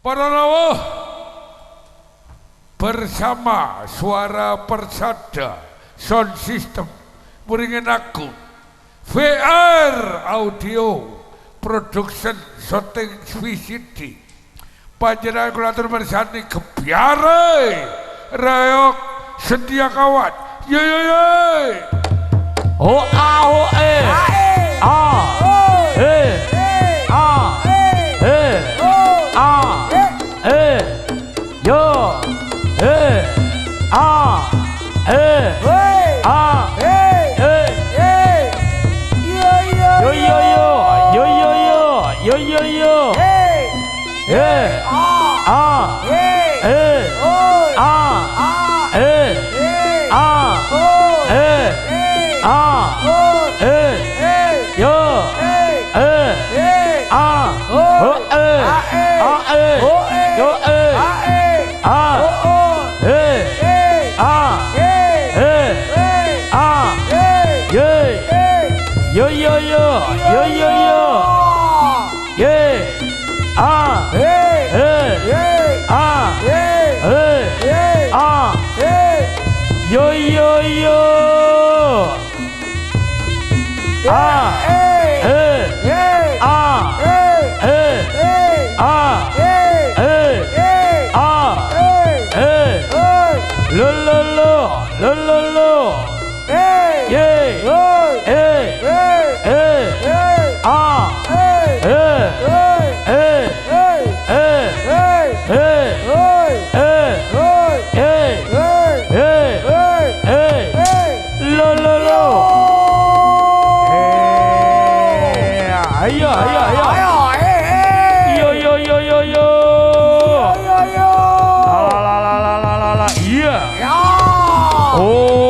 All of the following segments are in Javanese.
Para rawuh bersama Suara Persada Sound System muringin aku VR Audio Production Shooting VCD panjenengan kula atur mirsani kebiare rayok sedia kawan ye ye ye ho a ho e a e a e a e yo e a e a yo yo yo yo yo yo yo yo yo e a e a e a e a e yo e a ho e a e yo e a e a e a ye yo yo yo yo yo yo ye a e a e a yo yo yo a lo lo lo lo lo lo yeah lo lo lo ayo ayo ayo yo yo yo yo yo la la la la la la yeah oh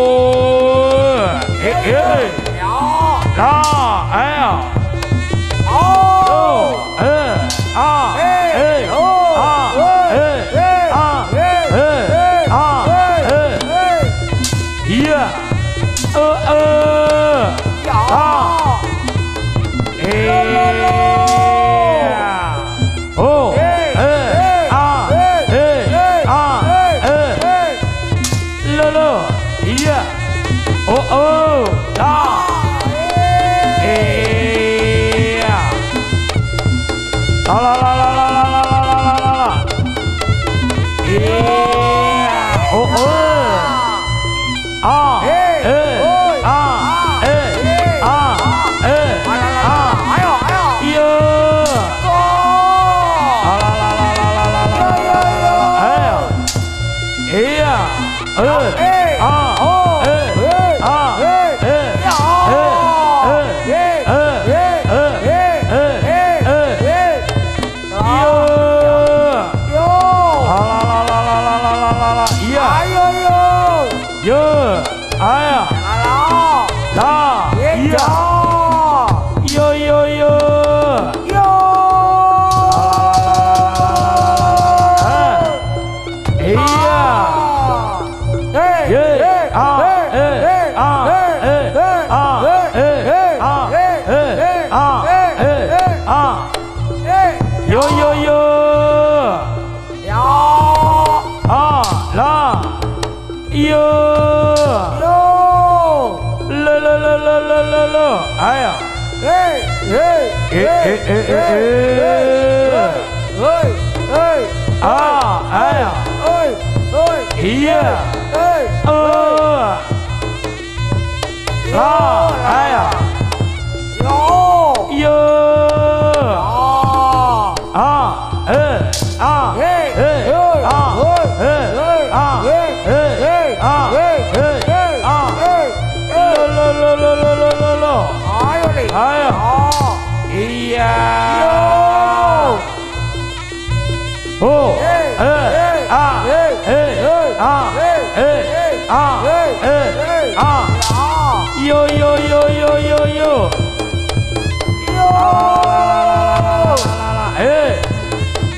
yo yo yo yo yo yo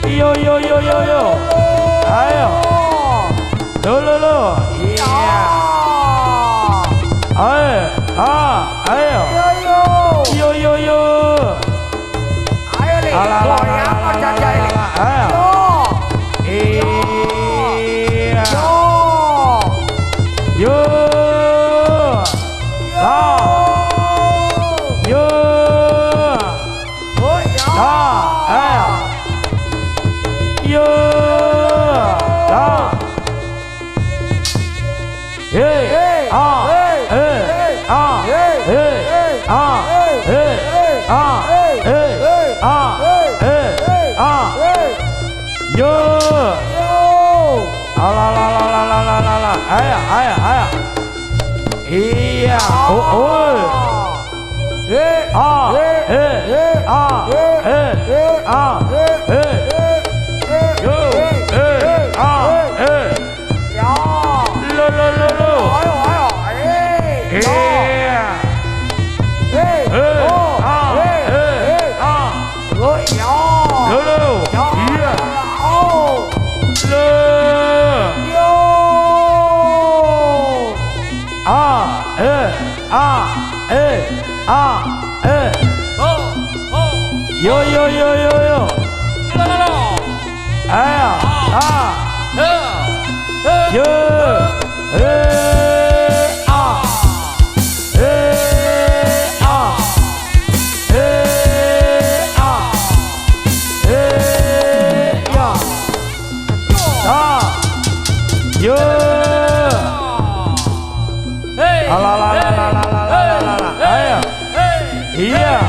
yo yo yo yo yo ayo lo lo lo yeah ayo yo yo yo ayo yo. Ah. Hey. Ah. Hey. Ah. Hey. Ah. Hey. Ah. Hey. Ah. Hey. Ah. Yo. La. Aya. Iya. Oh. Ah. Ah. Ah. Yo. Ah. Lo. Yo. Yo. Yo. Ayo. Iya.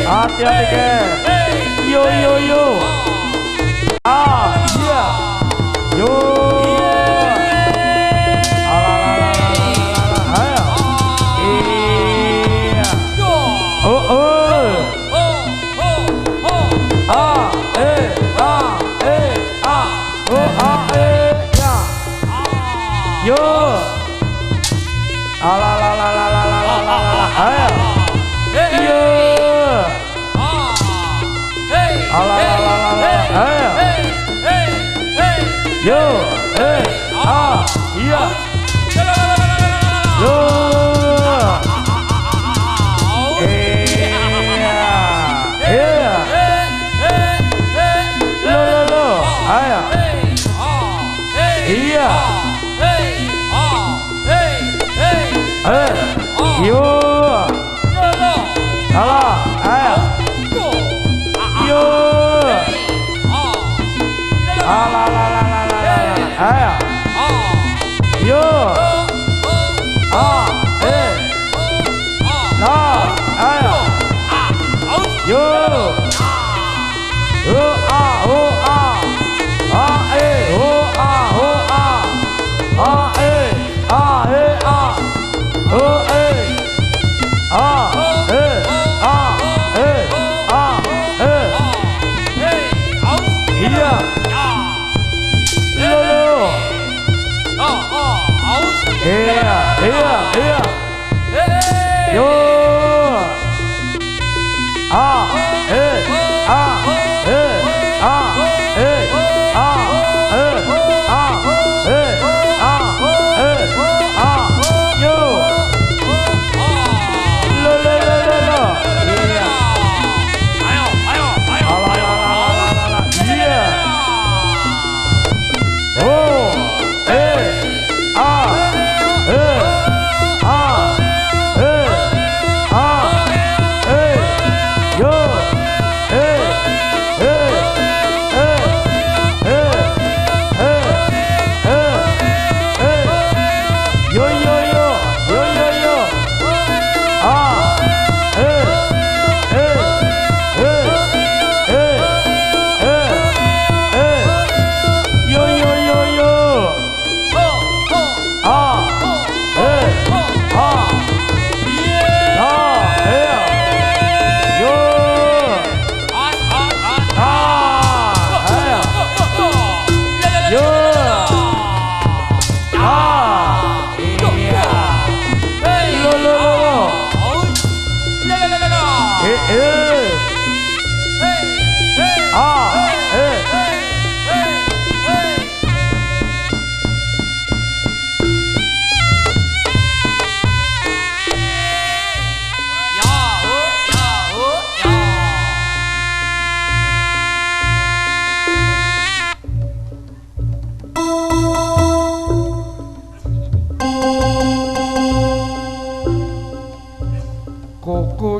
Hati-hati ke. Yo. Ah, iya. Yo. Ayo. Iya. Oh. Ah. Oh. Ya. Yo. Ayo. Yo. Ayo. Yo.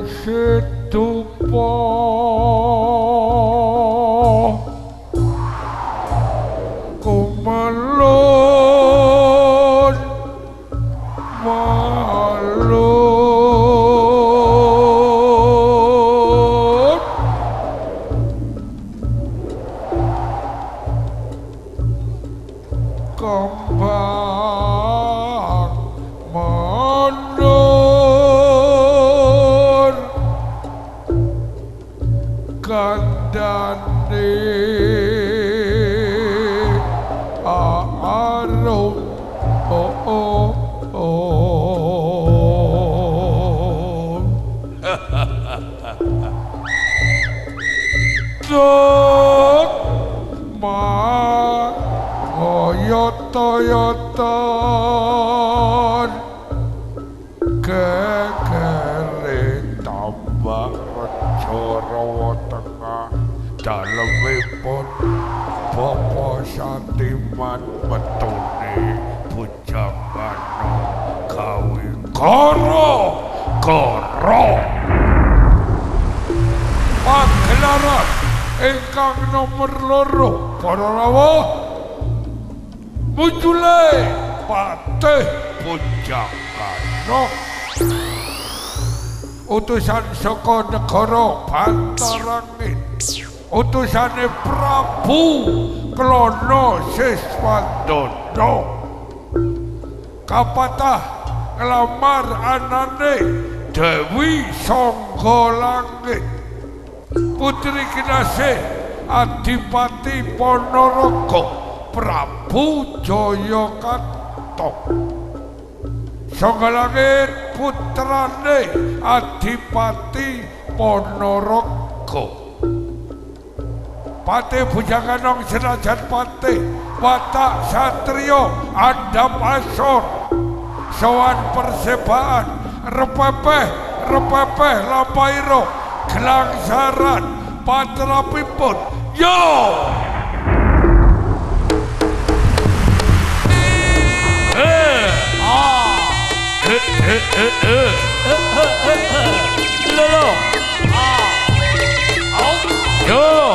Situpa kumelun malun kembang menur kandane arum Tuk ma hoyot-hoyoton kekere tambah rejo rawa tengah dalemipun Bapa Santiman metune bujangana gawe kara pagelaran ingkang nomor loro para rawuh munjule Patih Bujangana utusan saka negara Bantarangin utusane Prabu Klana Siswandana kapatah nglamar anane Dewi Sanggolangit putri kinasih Adipati Ponorogo Prabu Jayakanta Sanggolangit putrane Adipati Ponorogo Patih Bujangana senajan patih watak satriya andhap asor sowan persebaan repepeh lampaira gelangsaran patrapipun yo lolo yo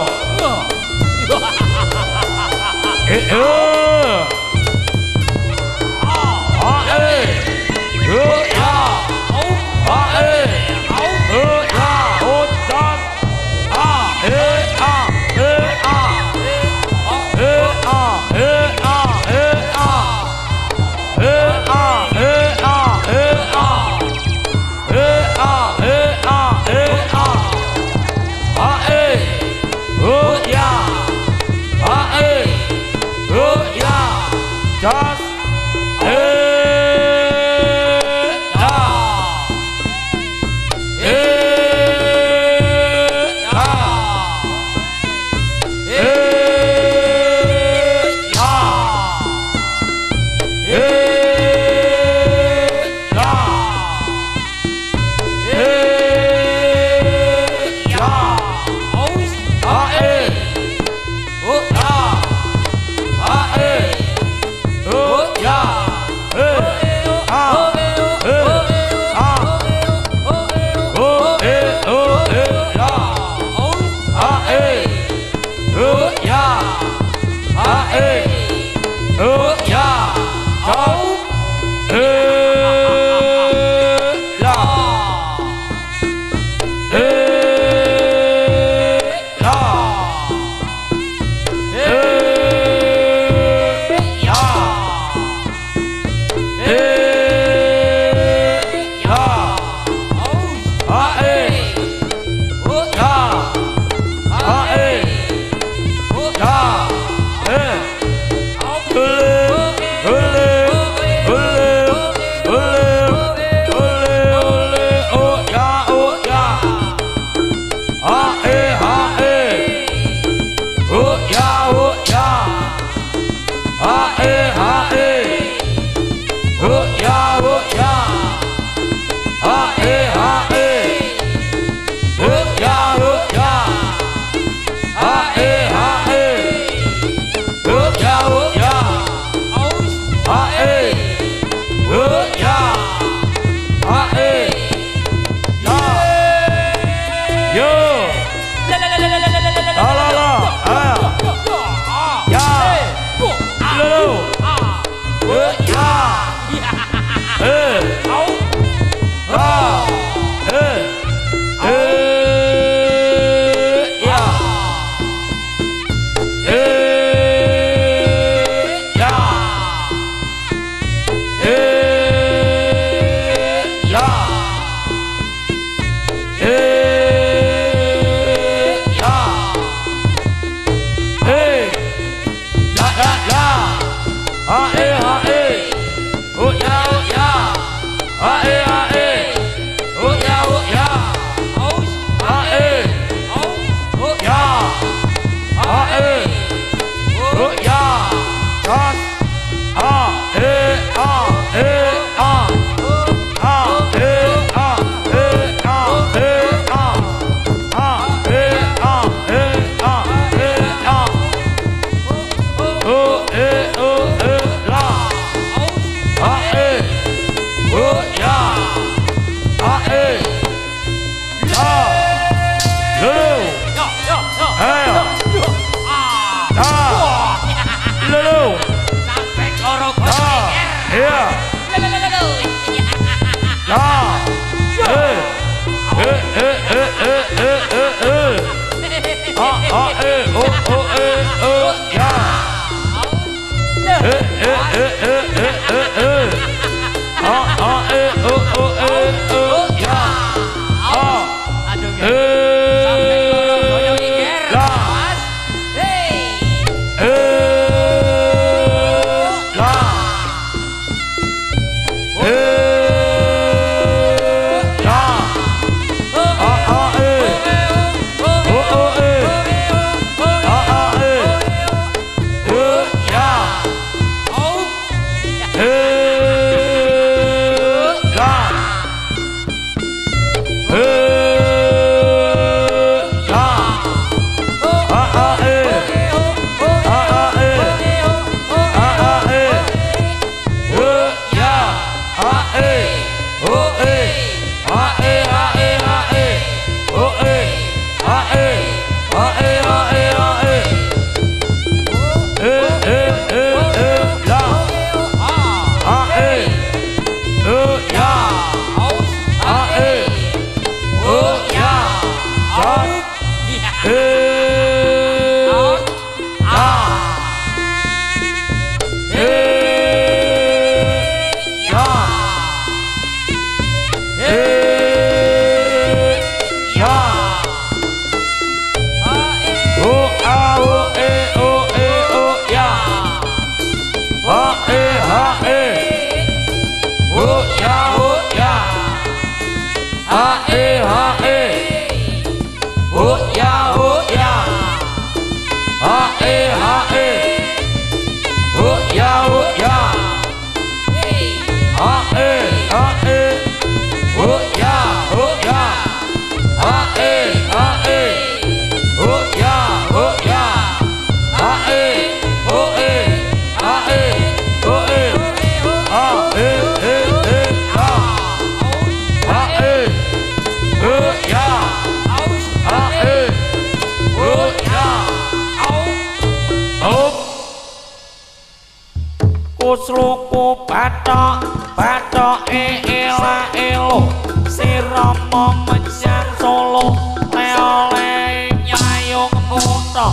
Kusluku bathok ela elo sirama menyang Solo le nyayung muta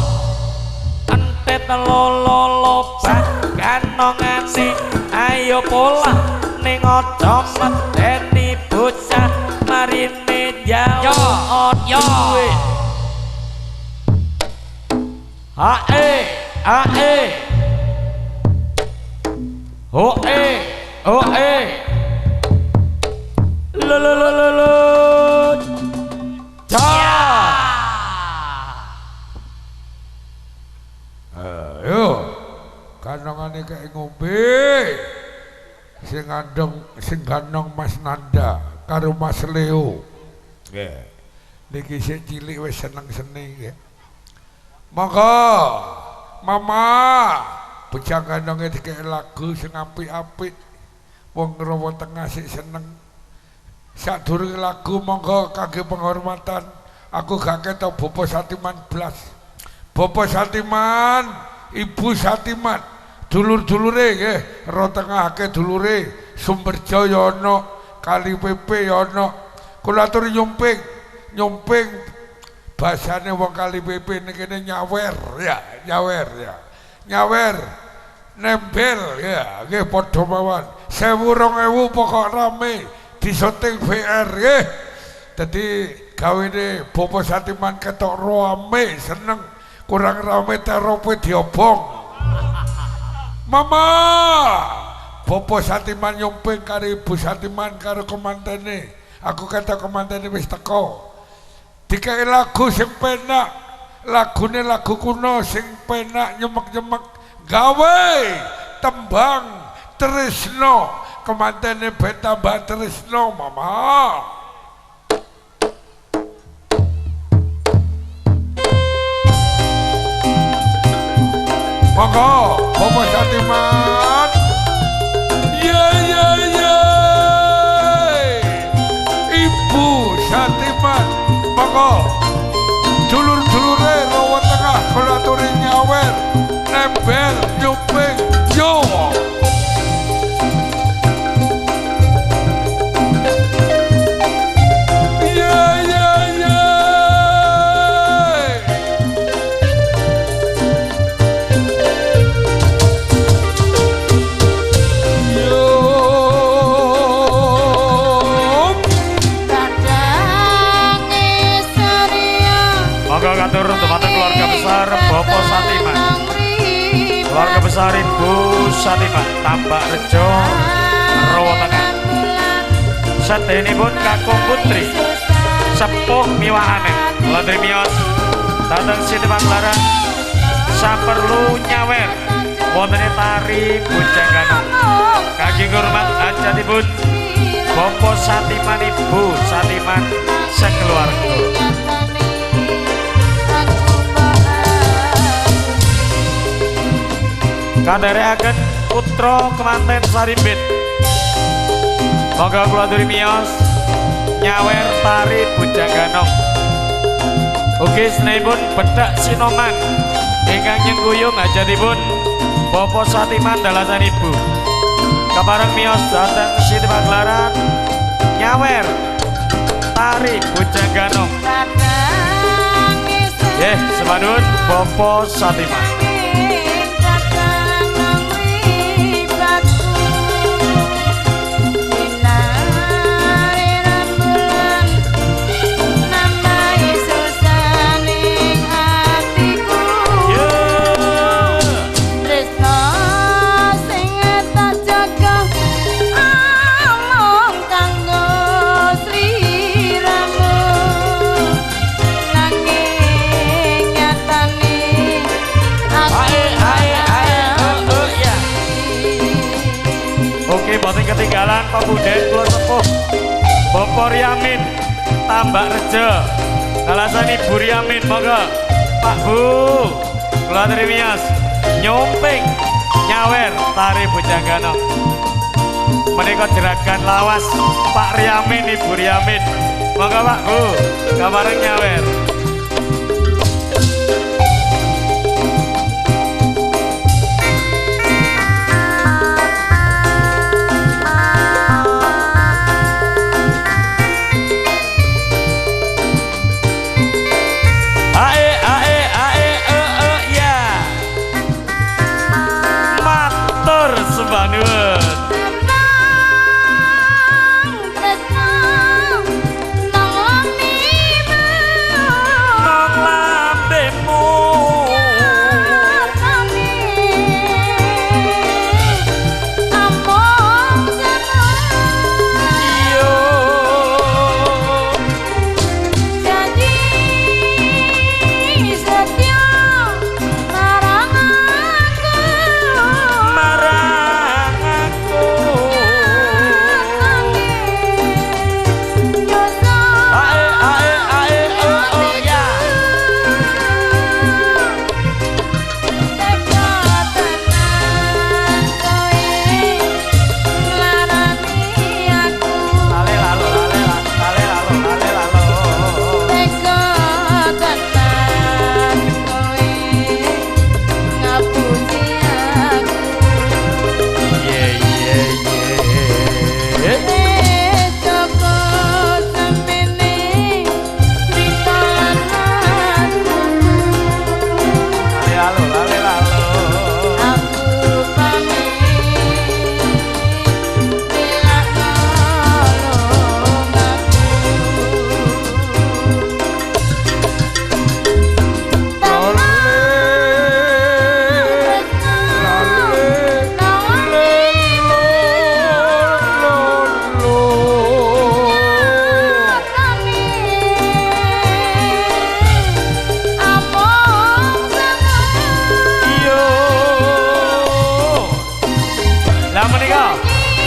entet lolo ganongane ayo pola ning aja medeni bocah marine jawa duwe ae oh lo ayo kanongane kayak ngombe sing ganong Mas Nanda karo Mas Leo nggih niki sik cilik wis seneng-seneng nggih monggo mama bocah ganonge dikek lagu sing apik-apik wong Rawa Tengah sik seneng sadurunge lagu monggo kangge penghormatan aku gak ketok Bapak Satiman blas Bapak Satiman Ibu Satiman dulur-dulure nggih Rawa Tengah akeh dulure Sumberjaya ana Kali PP ana kula atur nyumping bahasane wong Kali PP niki nyawer nyawer nempel ya nggih padha mawon 1000 pokok rame disoting VR nggih dadi gawene Bapak Satiman ketok rame seneng kurang rame terope diobong mama Bapak Satiman nyumping karo Ibu Satiman karo kemantene aku ketok kemantene wis teko dikei lagu sing penak lagune lagu kuno sing penak nyemek-nyemek gawe tembang tresno kemantene ben tambah tresno mama monggo Bapak Satiman ye Ibu Satiman monggo dulur-dulure Rawa Tengah kula aturi nyawer nempel nyumping yo Bapak Satiman keluarga besar Ibu Satiman Tambak Rejo Rawa Tengah sedenipun kakung putri sepuh miwahane Londri Mios dateng Siti Pagelaran saperlu nyawer wonten tari Bujang Ganong kaki hormat hajatipun Bapak Satiman Ibu Satiman sekeluarga kandareaken putra kemanten Sarimbit monggo kula aturi miyos nyawer tari Bujang Ganong ugi senipun bedhak Sinoman ingkang nyengguyung hajatipun Bapak Satiman dalasan Ibu kepareng miyos dhateng Siti Pagelaran nyawer tari Bujang Ganong Semanun Bopo Satiman. Boten ketinggalan Pepuden kula sepuh Bapak Riyamin Tambak Rejo kalasan Ibu Riyamin monggo Pak Bu kula trimios nyomping nyawer tari Bojanggana menika jeragan lawas Pak Riyamin Ibu Riyamin monggo Pak Bu kabareng nyawer.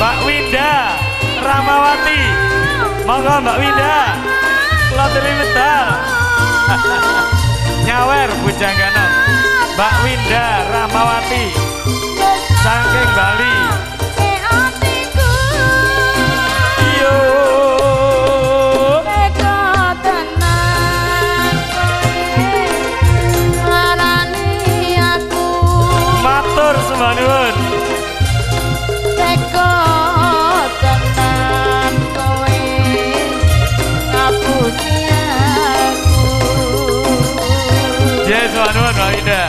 Mbak Winda Ramawati monggo Mbak Winda kula aturi medal nyawer Bojanggana Mbak Winda Ramawati saking Bali yo matur sembah nuwun. Yes, nuwun Mbak Winda.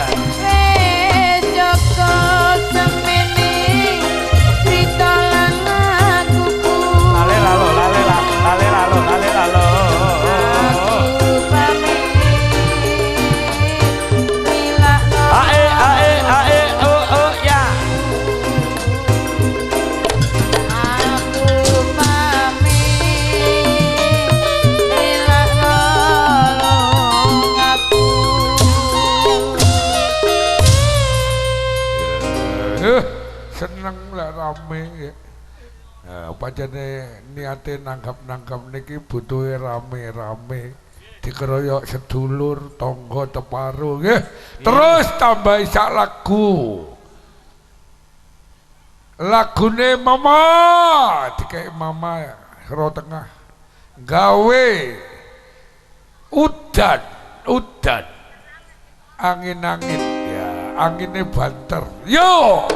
Seneng lah rame ya. Pancene niate nanggap niki butuhe rame-rame dikeroyok sedulur tangga teparo nggih. Terus tambah sak lagu. Lagune Mama dikek Mama Sero Tengah gawe udan angin-angin ya anginnya banter yo.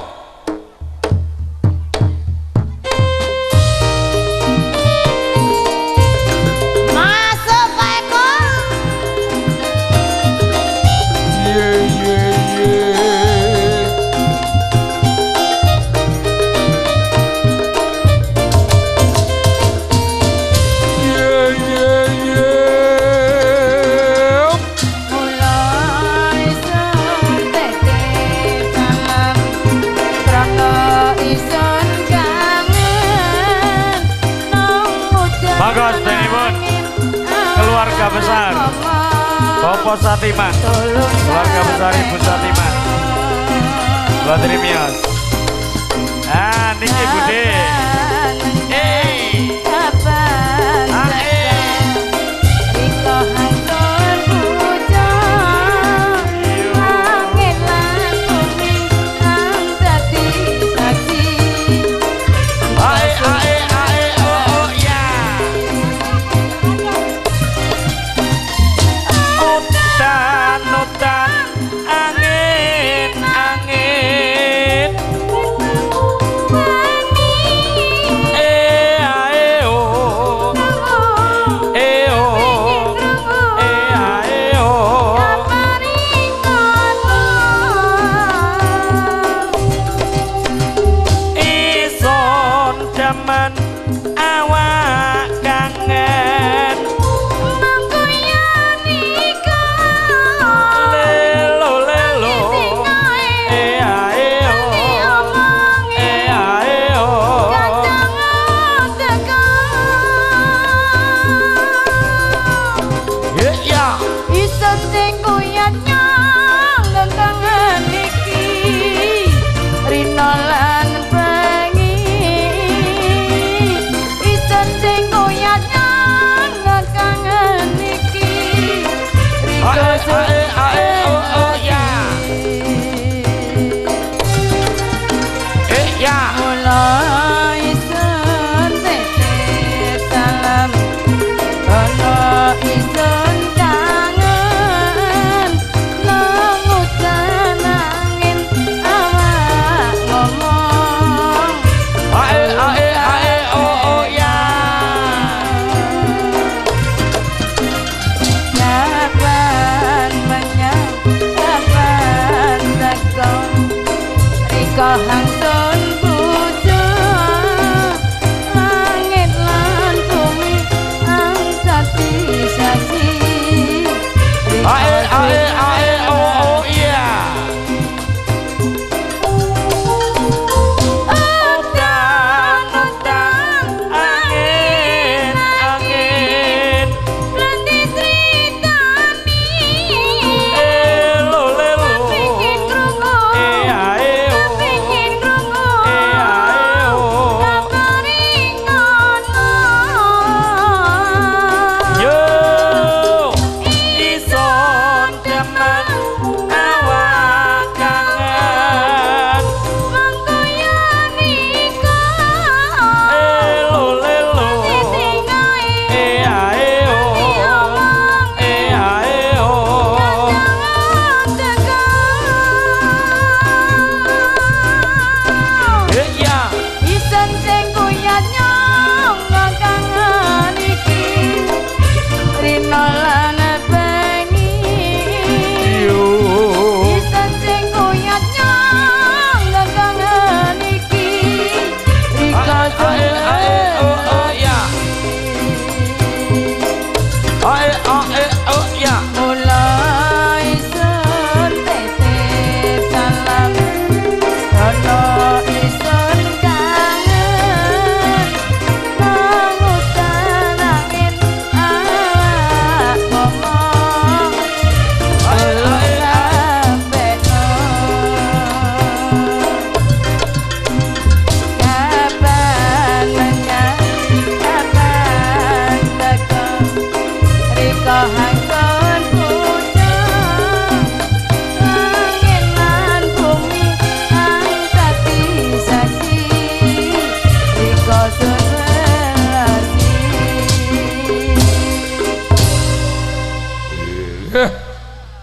Popo Satiman, keluarga besar Ibu Satiman, Badri Mios. Ah, niki Bude.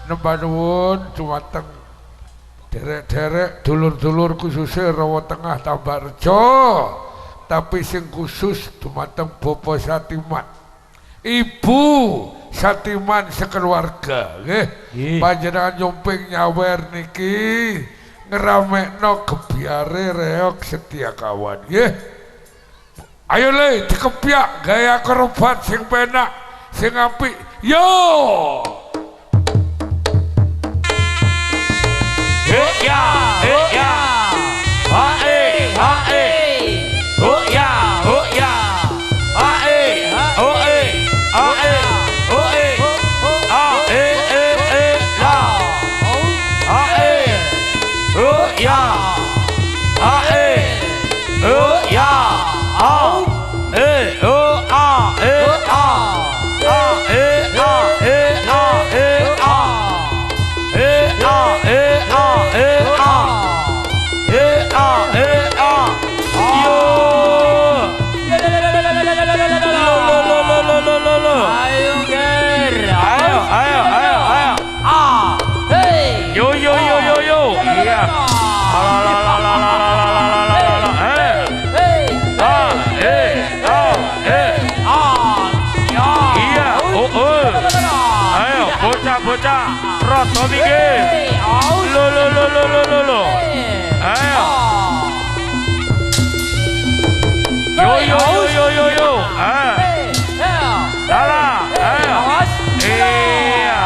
Nembah nuwun dumateng derek-derek dulur-dulur khususnya Rawa Tengah Tambarjo, tapi sing khusus dumateng Bapak Satiman, Ibu Satiman sekeluarga nggih. Panjenengan nyomping nyawer niki ngeramekno gebyare reok setia kawan nggih. Ayo le dikepyak gaya akrobat sing penak sing apik yo. Ya, ya, hae, hae, oh ya, hae, hae, hae, hae, hae, bocah rada pinggir. Lo. Ayo. Yo. Lala. Ayo. Iya.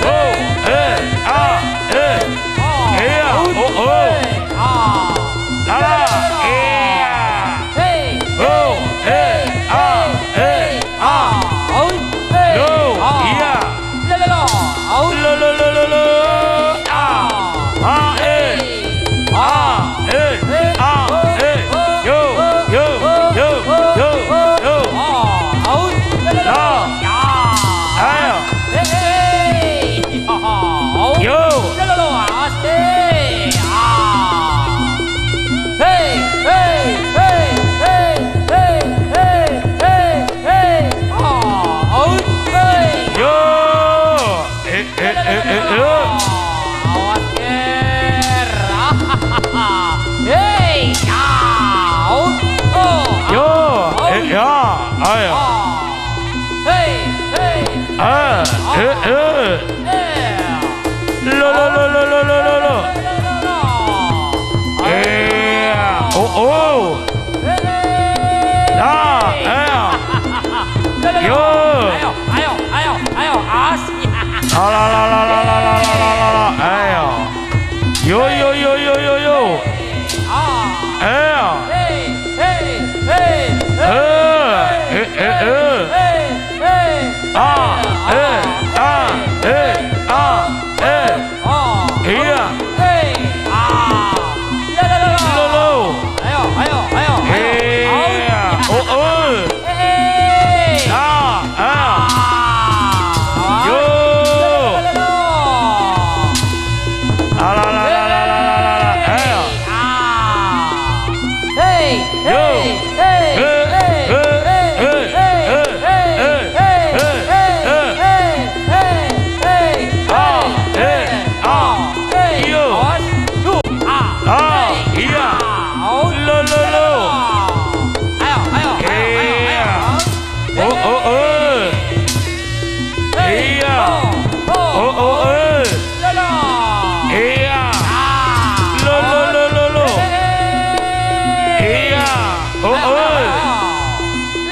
Oh. Iya. Oh. Lala. Iya. Oh. Yo. Iya.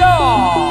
Lo.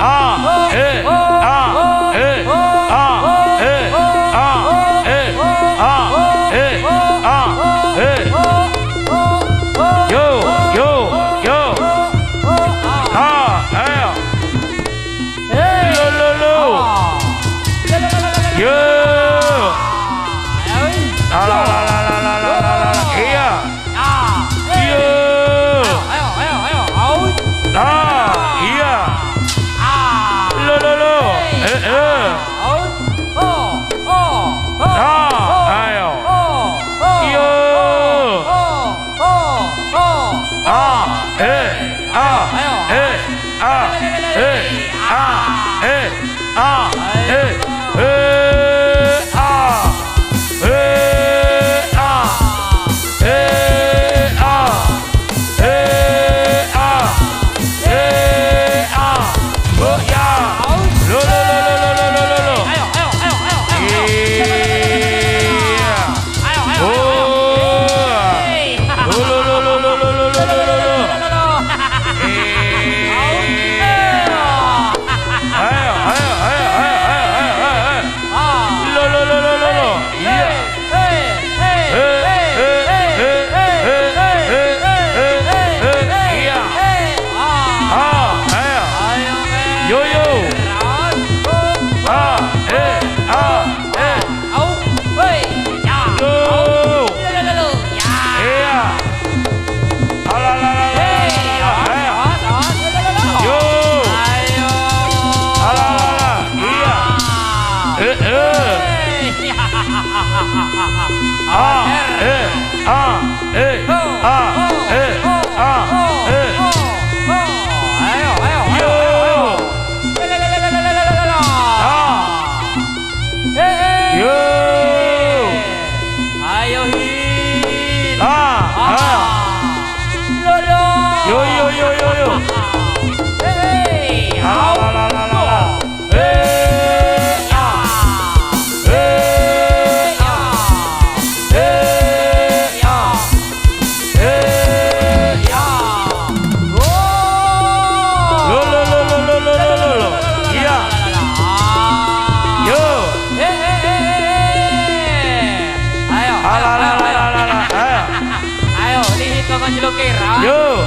njlukir. Yo.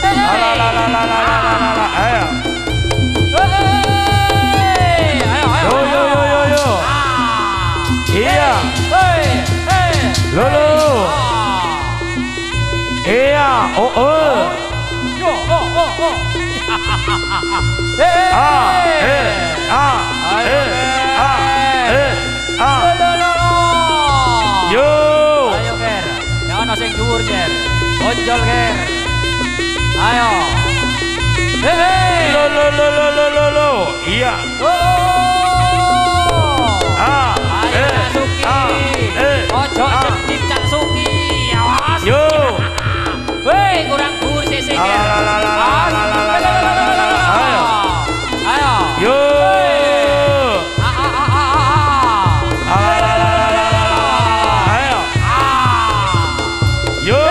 Ayo. Ayo. Yo. Iya. Lolo. Iya. Oh. Yo. Yo. Ayo Ger. Ya ana sing dhuwur Ger. Onjol Ger. Ayo. Lo. Iya. Ayo Suki. Ojo jedip Cak Suki. Awas. Yo. Hei, kurang dhuwur sik Ger. Ayo. Yo. Ayo. Yo.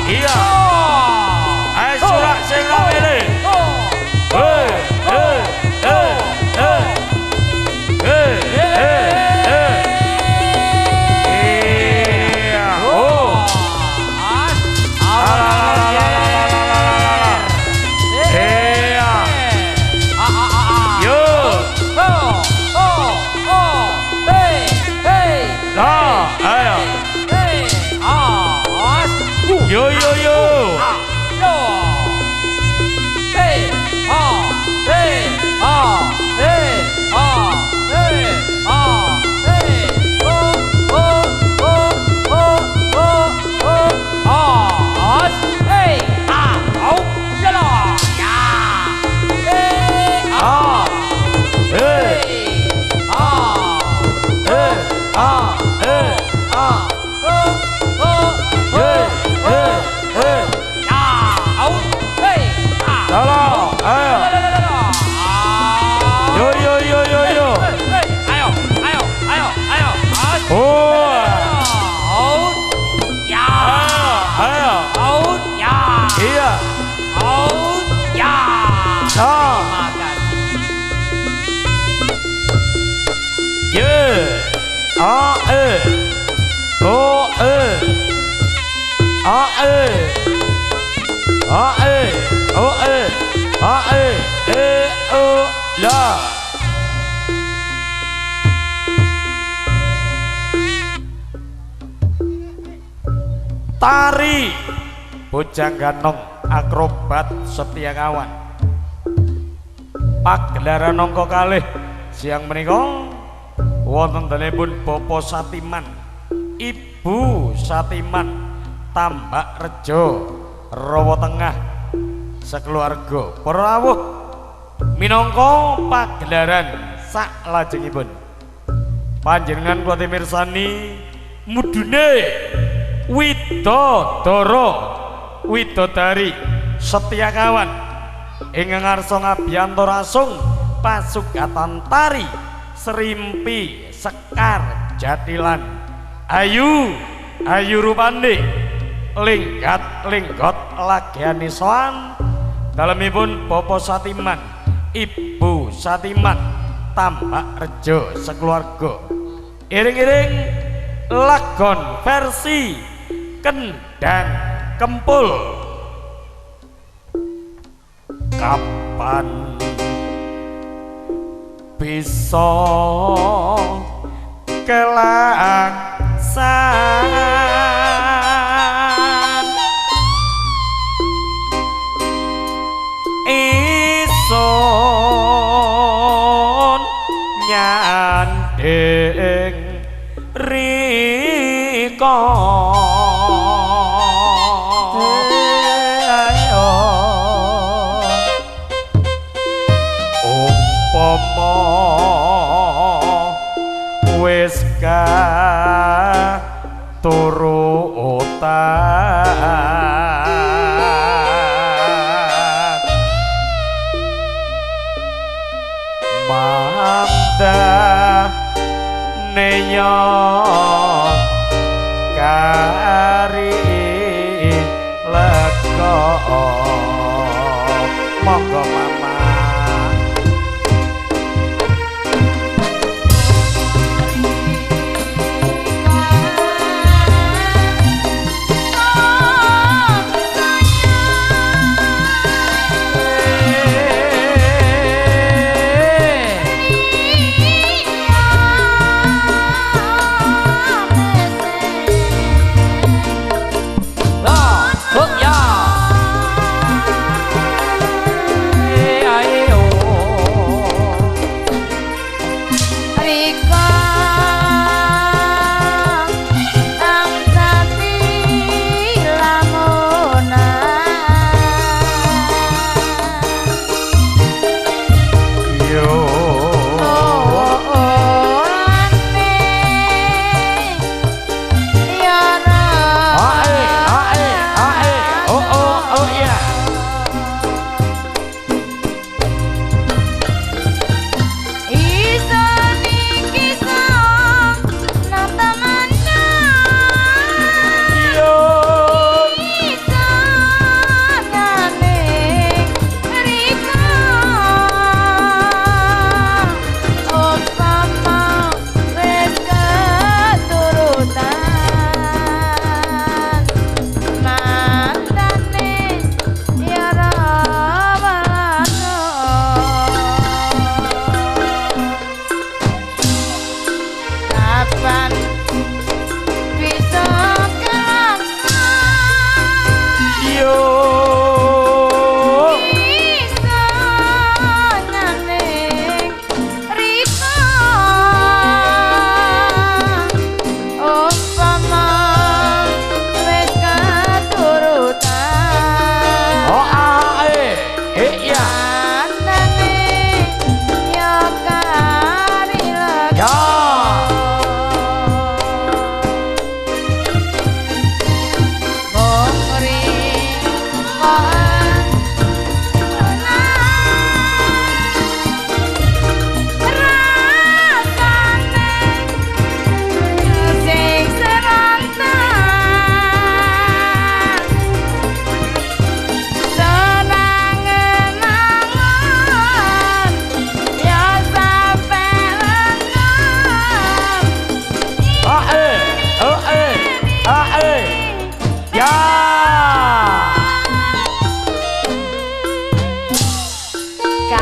Iya. Ayo surak sing ngene. Tari Bojang Ganong akrobat setia kawan pagelaran nangka kalih siang menika wonten danipun Bapak Satiman Ibu Satiman Tambak Rejo Rawa Tengah sekeluarga para rawuh minangka pagelaran sak lajengipun panjenengan kula mirsani mudune Widodari setia kawan ingkang ngarsa ngabiyanto rasung pasugatan tari Serimpi Sekar Jatilan ayu rupane linggot lagyane soan dalemipun Bapak Satiman Ibu Satiman Tambak Rejo sekeluarga iring-iring lagon versi Kendang Kempul. Kapan bisa kelaksan ison nyandeng riko umpama wis katurutan mandah neya kari lega monggo mama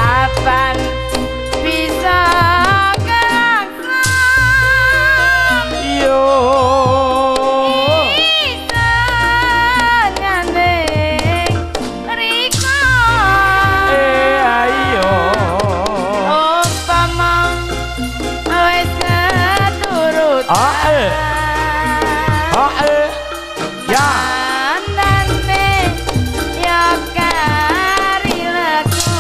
kapan bisa kelaksan yo isenganing riko ayo umpama wis keturut ya andane ya kari lego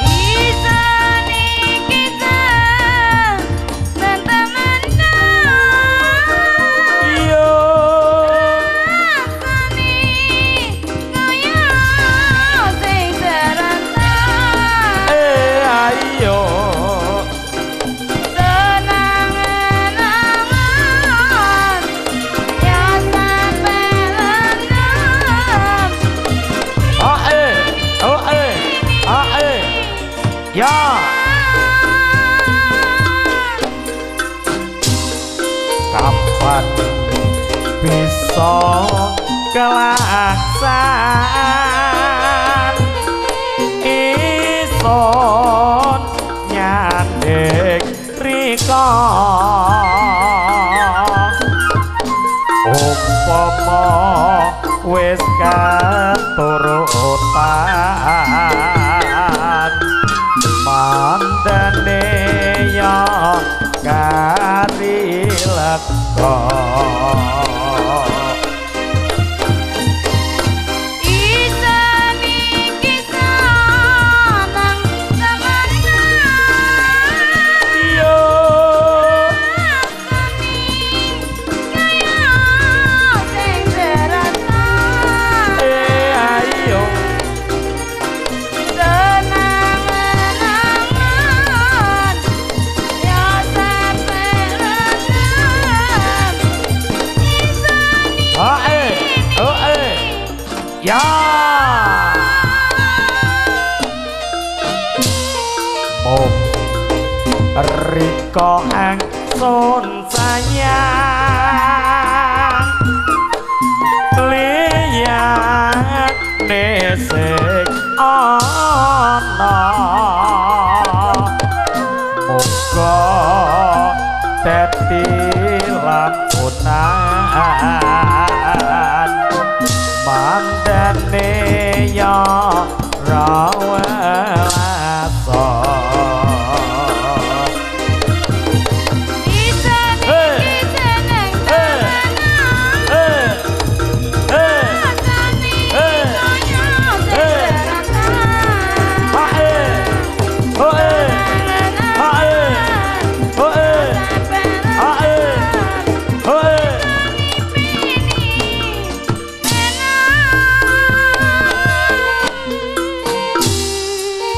isan iki temen-temen yo rasane kaya sing serentak ayo senang-senangan ya sampai lenam ya kapan bisa kelaksan ison nyandek riko umpama wis katurutan mandane ya kari lega isan iki senang-senangan yo rasane kaya sing serentak ayo senang-senangan ya sampai lenam isan ya mom riko angsun sayang liyan nesek ana muga dadi lampunan mandane ya rawelaso isan iki senang-senangan rasane kaya sing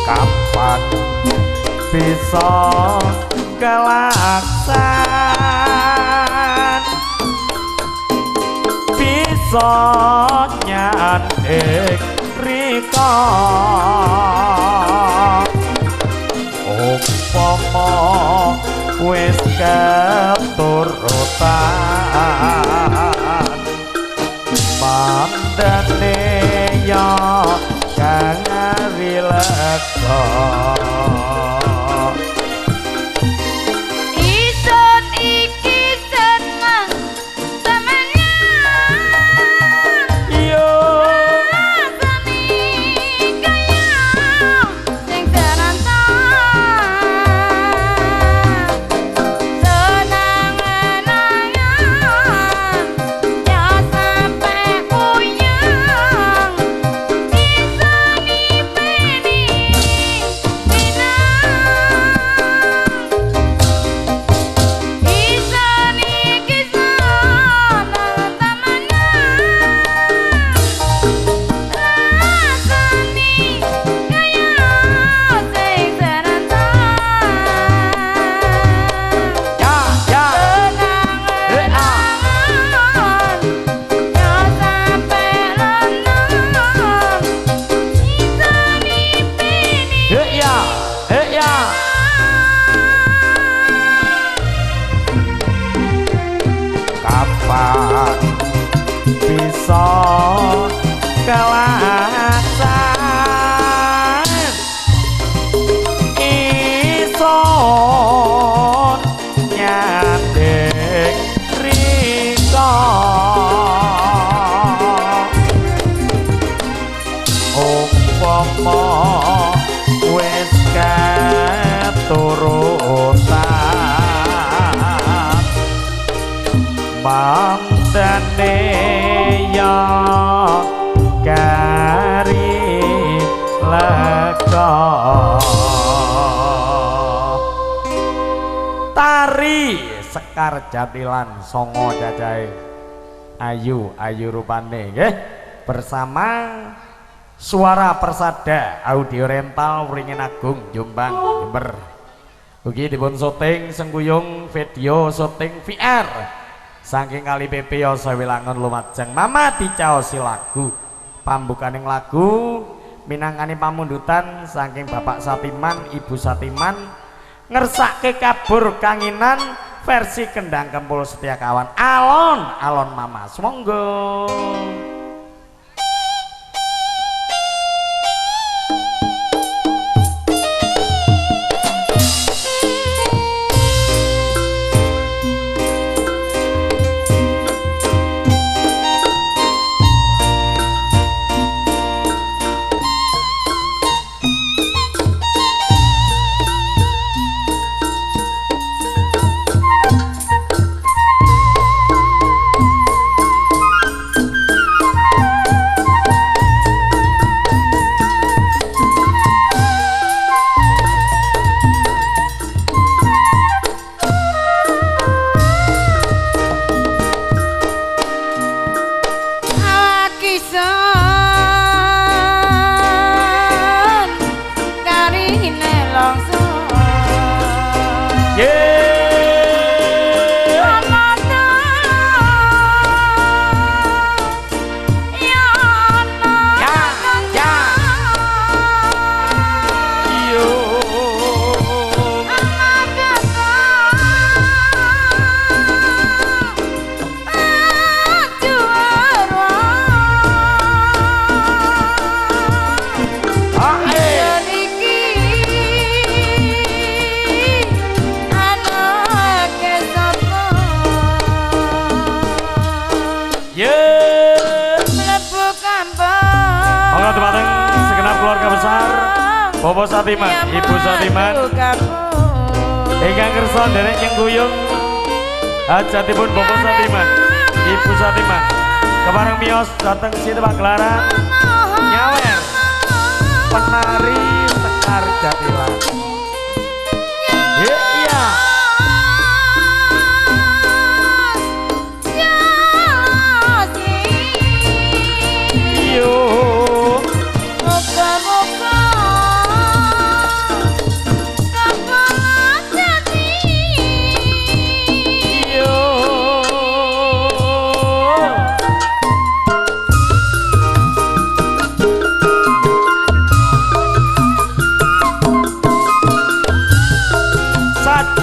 kapan bisa kelaksan bisa nyandek riko umpama wis keturutan mandane ya kang rileka isun iki senang-senangan yo rasane kaya sing serentak senang-senangan ya sampai puyeng isun ipeni Sekar Jatilan songo cacahe ayu rupane nggih bersama Suara Persada Audio Rental Wringin Agung Jombang Jember. Ugi dipun syuting sengguyung video syuting VR saking Kali PP Yosa Wilangun Lumajang. Mama dicaosi lagu pambukaning lagu minangkani pamundutan saking Bapak Satiman Ibu Satiman ngersake kabur kanginan versi Kendang Kempul Setia Kawan alon mama monggo. Bapak Satiman, Ibu Satiman ingkang kersa nderek nyengguyung hajatipun Bapak Satiman, Ibu Satiman kepareng miyos dateng sini pagelaran nyawer penari Sekar Jatilan. Iya.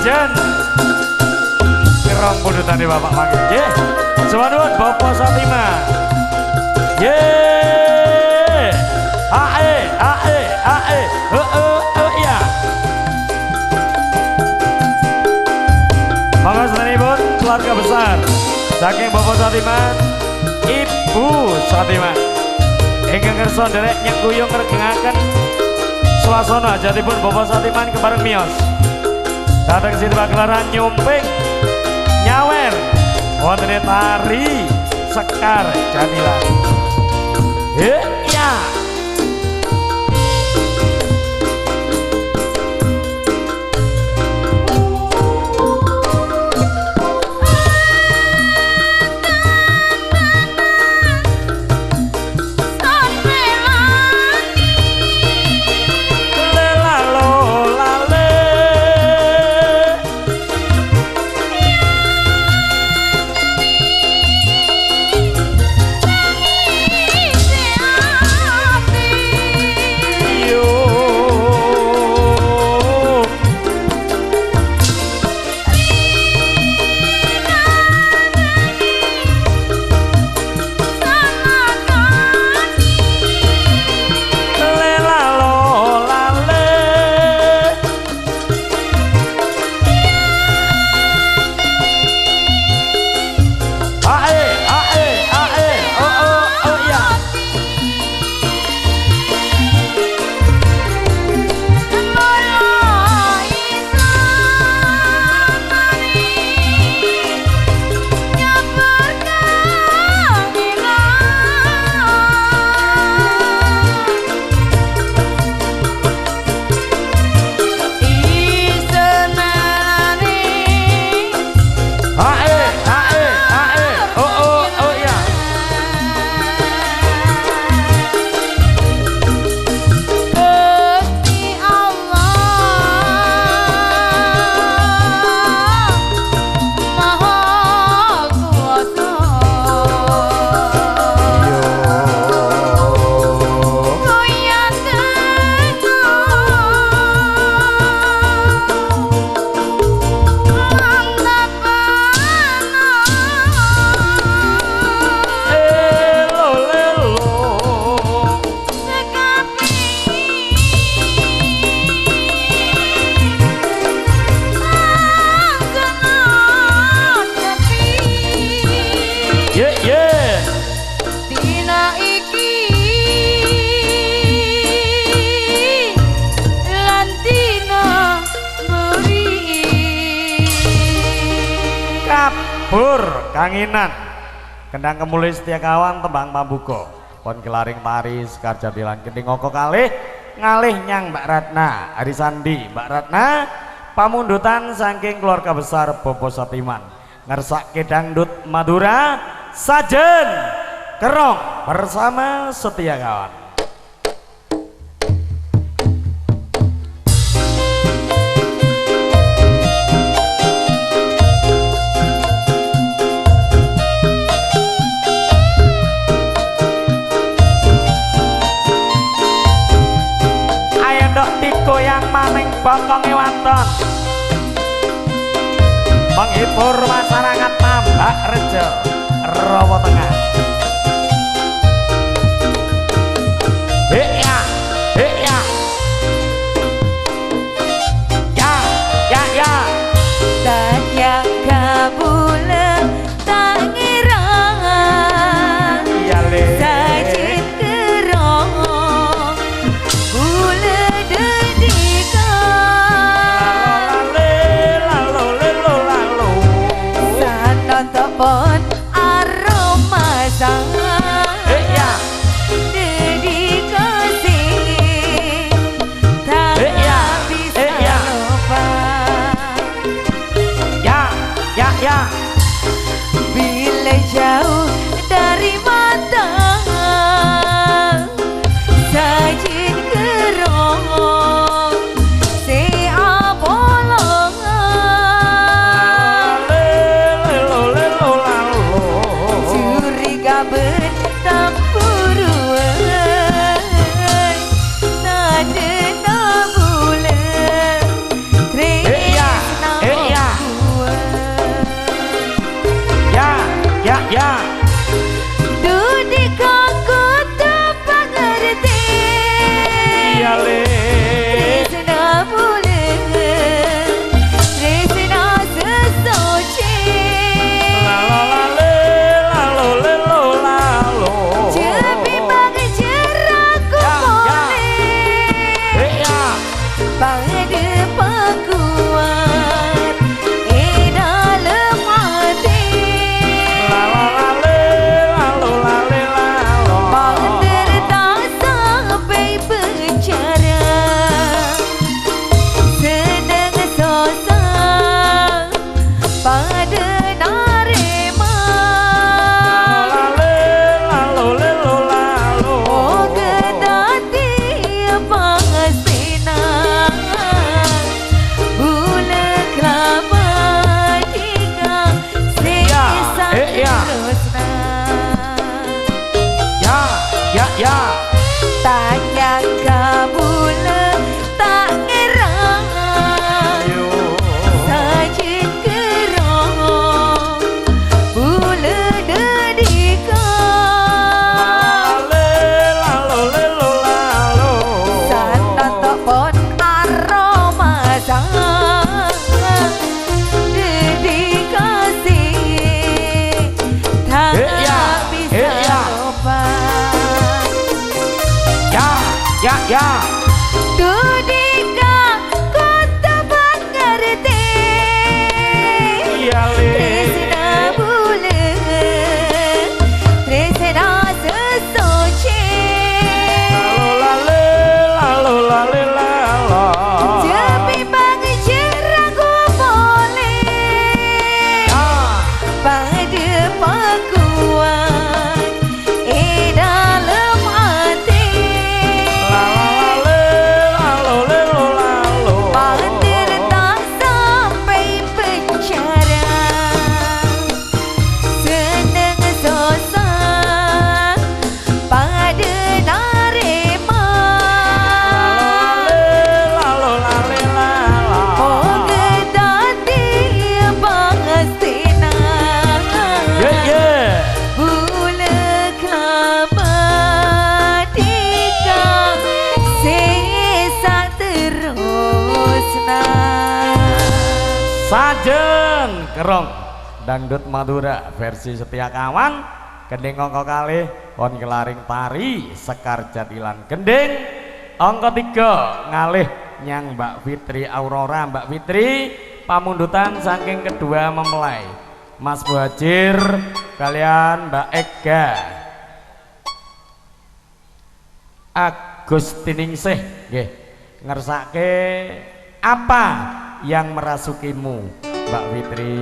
Jen kerong pundutane Bapak Manggil nggih suwun Bapak Satiman nggih ae ya pangastenipun keluarga besar saking Bapak Satiman Ibu Satiman ingkang kersa nderek nyengguyung ngregengaken swasana hajatipun Bapak Satiman kepareng miyos datang sini pagelaran nyumping nyawer wonten tari Sekar Jatilan. Ya. Yeah. Mabur Kanginan Kendang Kemuli Setiakawan Tembang Pambuka pon kelaring tari Sekar Jatilan Gending Ngoko kalih ngalih nyang Mbak Ratna Arisandi Mbak Ratna pamundutan saking keluarga besar Bobo Satiman ngersake dangdut Madura Sajen Kerong bersama Setiakawan. Goyang maning bokonge wanton menghibur masyarakat Tambak Rejo Rawa Tengah. Ya tak yang kabule tak ngira iya le sajin kerong bule dedika lalo sana tepon aroma sangat ya dedikasi tak bisa lupa ya bila jauh dari mata sajin kerong si abolongan curiga bentang buruan nada nabulan tresna ya Dudi kanggo tepangerti iya le Tresna bulan Tresna sesoci lalo Jebi bagi jeraku boleh Pada pakuan dalam hati Pander tak sampai bicara Senang sosang pada narema Oh gedati pangasinan Bula kelapa tiga Sisa terusna ya Tak nyangka bula tak ngerang Sajin kerong bula dedika Sana topon aroma sangat dedikasi Tak bisa lupa ya Dudika kota mengerti iya le Tresna bulan Tresna sesoci Jebi bagi jeraku boleh Pada pakuan dalam hati Pander tak sampai bicara Senang sosang pada narema Oh gedati pangastina Bula kelapa tiga Sisa terusna Sajen Kerong dangdut Madura versi Setiakawan Gending Ngoko kalih pon kelaring tari Sekar Jatilan Gending angka 3 ngalih nyang Mbak Fitri Aurora Mbak Fitri pamundutan saking kedua mempelai Mas Muhajir kalian Mbak Ega Agustiningsih nggih ngersake apa yang merasukimu Mbak Fitri.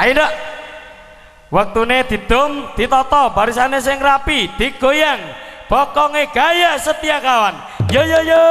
Ayo nak, waktune didum, ditata, barisane sing rapi, digoyang, bokonge gaya setia kawan. Yo yo yo.